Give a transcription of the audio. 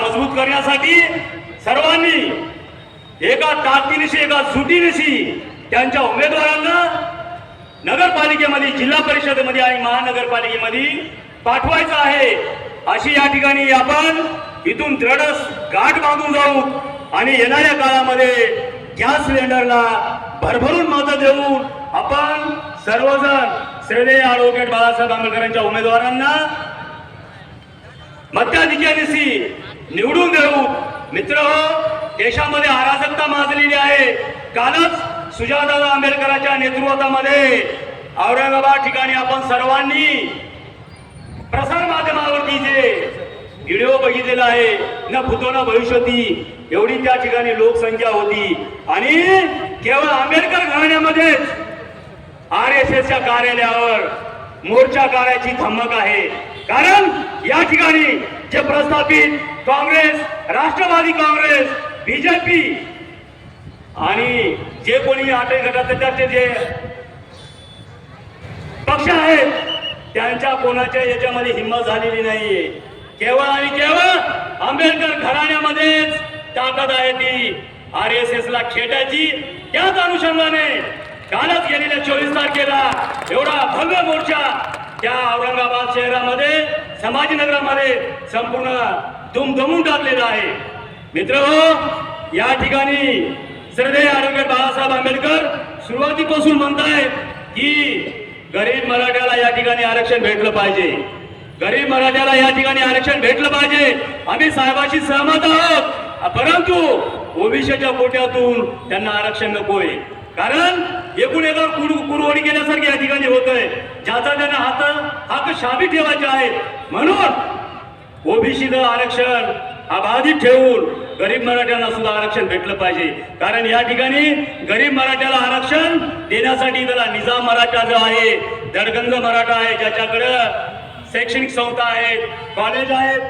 मजबूत करण्यासाठी सर्वांनी एका ताकदीनिशी एका सुटीनिशी त्यांच्या उमेदवारांना नगरपालिकेमध्ये, जिल्हा परिषदेमध्ये आणि महानगरपालिकेमध्ये पाठवायचं आहे। अशी या ठिकाणी आपण इथून दृढ गाठ बांधून जाऊ आणि येणाऱ्या काळामध्ये गॅस सिलेंडरला भरभरून मत देऊन आपण सर्वजण श्रद्धेय ॲडव्होकेट बाळासाहेब आंबेडकरांच्या उमेदवारांना मताधिक्यानिशी निवडून देऊ। मित्रहो, देशामध्ये अराजकता माजलेली आहे। कालच सुजातदादा आंबेडकरांच्या नेतृत्वामध्ये औरंगाबाद ठिकाणी आपण सर्वांनी प्रसार माध्यमावरती जे व्हिडिओ बघितलेला आहे, न भूतो न भविष्यती एवढी त्या ठिकाणी लोकसंख्या होती आणि केवळ आंबेडकर घराण्यामध्येच RSSच्या कार्यालयावर मोर्चा काढायची धमक आहे। कारण या ठिकाणी जे प्रस्थापित काँग्रेस, राष्ट्रवादी काँग्रेस, BJP आणि जे कोणी आठे गटाचे जे पक्ष आहेत त्यांच्या कोणाच्या याच्यामध्ये हिंमत झालेली नाहीये। केवळ आणि केवळ आंबेडकर घराण्यामध्येच ताकद आहे ती RSSला खेटायची। त्याच अनुषंगाने कालच गेलेल्या 24 तारखेला एवढा भव्य मोर्चा त्या औरंगाबाद शहरामध्ये, संभाजीनगरामध्ये संपूर्ण दुमदमून टाकलेला आहे। मित्रहो, या ठिकाणी श्रद्धेय ॲडव्होकेट बाळासाहेब आंबेडकर सुरुवातीपासून म्हणतायत की गरीब मराठ्याला या ठिकाणी आरक्षण भेटलं पाहिजे, गरीब मराठ्याला या ठिकाणी आरक्षण भेटलं पाहिजे। आम्ही साहेबांशी सहमत आहोत, परंतु ओबीसीच्या कोट्यातून त्यांना आरक्षण नकोय। कारण एकूण एकावर कुरवडी केल्यासारखी या ठिकाणी होतंय, ज्याचा त्यांना हक्क शाबी ठेवायचा आहे। म्हणून ओबीसीचं आरक्षण हा बाधित ठेवून गरीब मराठ्यांना सुद्धा आरक्षण भेटलं पाहिजे। कारण या ठिकाणी गरीब मराठ्याला आरक्षण देण्यासाठी त्याला निजाम मराठा जो आहे, दडगंज मराठा आहे, ज्याच्याकडे शैक्षणिक संस्था आहेत, कॉलेज आहेत,